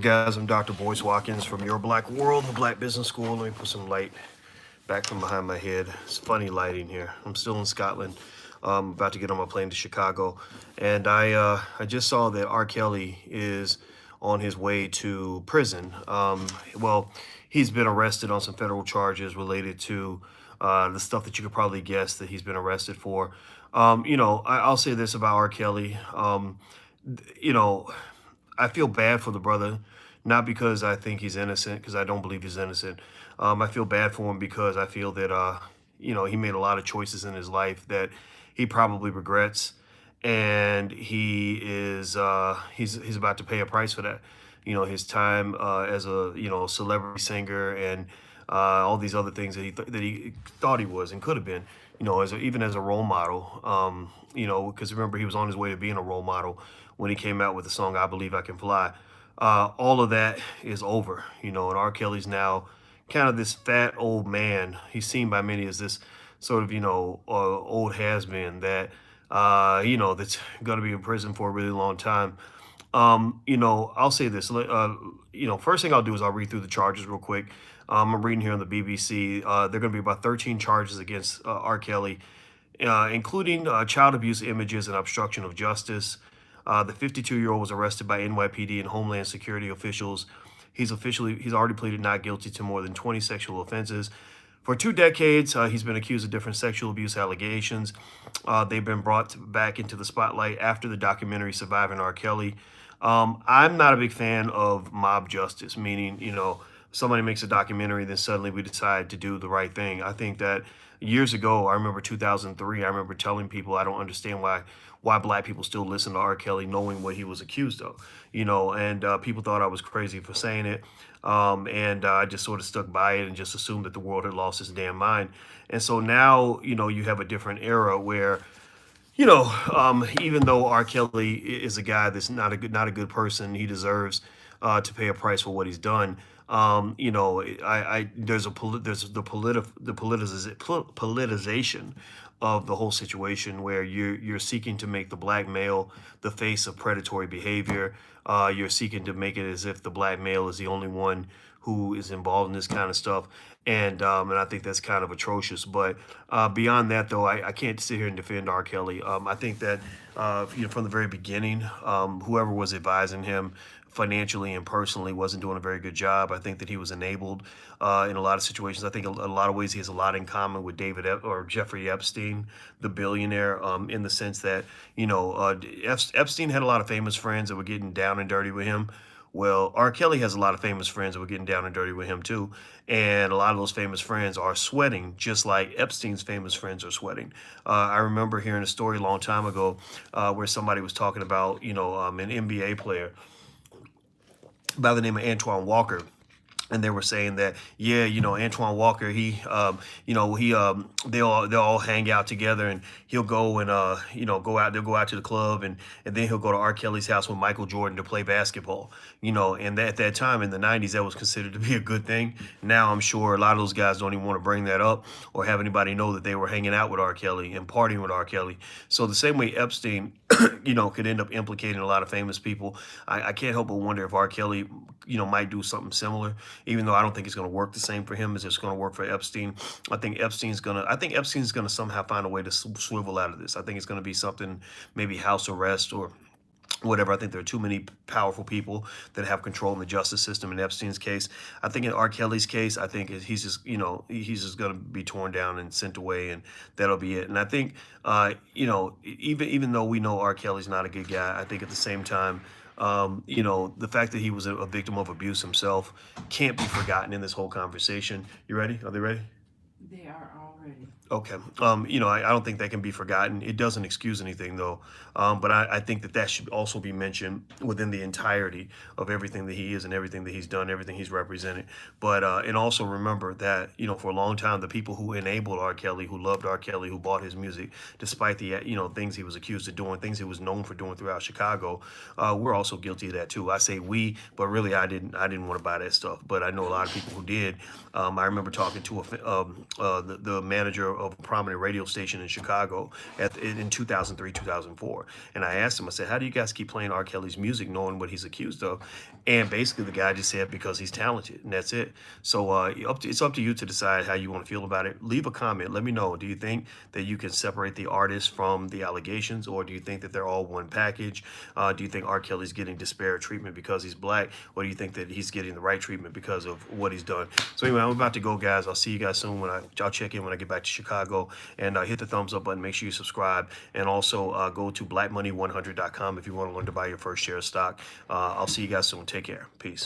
Guys, I'm Dr. Boyce Watkins from Your Black World, the Black Business School. Let me put some light back from behind my head. It's funny lighting here. I'm still in Scotland. About to get on my plane to Chicago, and I just saw that R. Kelly is on his way to prison. Well, he's been arrested on some federal charges related to the stuff that you could probably guess that he's been arrested for. I'll say this about R. Kelly. You know, I feel bad for the brother, not because I think he's innocent, because I don't believe he's innocent. I feel bad for him because I feel that he made a lot of choices in his life that he probably regrets, and he's about to pay a price for that. His time as a celebrity singer and all these other things that he thought he was and could have been. Even as a role model. Because remember he was on his way to being a role model when he came out with the song "I Believe I Can Fly." All of that is over. And R. Kelly's now kind of this fat old man. He's seen by many as this sort of old has-been that that's going to be in prison for a really long time. I'll say this. First thing I'll do is I'll read through the charges real quick. I'm reading here on the BBC. They're going to be about 13 charges against R. Kelly, including child abuse images and obstruction of justice. The 52-year-old was arrested by NYPD and Homeland Security officials. He's already pleaded not guilty to more than 20 sexual offenses. For 2 decades, he's been accused of different sexual abuse allegations. They've been brought back into the spotlight after the documentary Surviving R. Kelly. I'm not a big fan of mob justice, meaning, somebody makes a documentary, then suddenly we decide to do the right thing. I think that years ago, I remember 2003, I remember telling people I don't understand why black people still listen to R. Kelly knowing what he was accused of, and people thought I was crazy for saying it. And I just sort of stuck by it and just assumed that the world had lost its damn mind. And so now, you have a different era where even though R. Kelly is a guy that's not a good person, he deserves to pay a price for what he's done. There's politicization of the whole situation where you're seeking to make the black male the face of predatory behavior. You're seeking to make it as if the black male is the only one who is involved in this kind of stuff. And I think that's kind of atrocious. But beyond that, though, I can't sit here and defend R. Kelly. I think that from the very beginning, whoever was advising him financially and personally wasn't doing a very good job. I think that he was enabled in a lot of situations. I think in a lot of ways he has a lot in common with or Jeffrey Epstein, the billionaire, in the sense that Epstein had a lot of famous friends that were getting down and dirty with him. Well, R. Kelly has a lot of famous friends that were getting down and dirty with him too. And a lot of those famous friends are sweating just like Epstein's famous friends are sweating. I remember hearing a story a long time ago where somebody was talking about, an NBA player by the name of Antoine Walker. And they were saying that, yeah, Antoine Walker, they'll all hang out together, and he'll go and they'll go out to the club, and then he'll go to R. Kelly's house with Michael Jordan to play basketball. And at that time in the 90s, that was considered to be a good thing. Now I'm sure a lot of those guys don't even want to bring that up or have anybody know that they were hanging out with R. Kelly and partying with R. Kelly. So the same way Epstein could end up implicating a lot of famous people. I can't help but wonder if R. Kelly, might do something similar, even though I don't think it's going to work the same for him as it's going to work for Epstein. I think Epstein's going to somehow find a way to swivel out of this. I think it's going to be something, maybe house arrest or whatever. I think there are too many powerful people that have control in the justice system in Epstein's case. I think in R. Kelly's case, I think he's just going to be torn down and sent away, and that'll be it. And I think, even though we know R. Kelly's not a good guy, I think at the same time, the fact that he was a victim of abuse himself can't be forgotten in this whole conversation. You ready? Are they ready? They are all ready. Okay. I don't think that can be forgotten. It doesn't excuse anything, though. But I think that should also be mentioned within the entirety of everything that he is and everything that he's done, everything he's represented. But and also remember that, for a long time, the people who enabled R. Kelly, who loved R. Kelly, who bought his music, despite the, things he was accused of doing, things he was known for doing throughout Chicago, we're also guilty of that, too. I say we, but really I didn't want to buy that stuff. But I know a lot of people who did. I remember talking to the manager of a prominent radio station in Chicago in 2003, 2004. And I asked him, I said, how do you guys keep playing R. Kelly's music knowing what he's accused of? And basically the guy just said, because he's talented, and that's it. So it's up to you to decide how you want to feel about it. Leave a comment. Let me know. Do you think that you can separate the artist from the allegations, or do you think that they're all one package? Do you think R. Kelly's getting disparate treatment because he's black, or do you think that he's getting the right treatment because of what he's done? So anyway, I'm about to go, guys. I'll see you guys soon. I'll check in when I get back to Chicago, and hit the thumbs up button. Make sure you subscribe, and also go to blackmoney100.com if you want to learn to buy your first share of stock. I'll see you guys soon. Take care. Peace.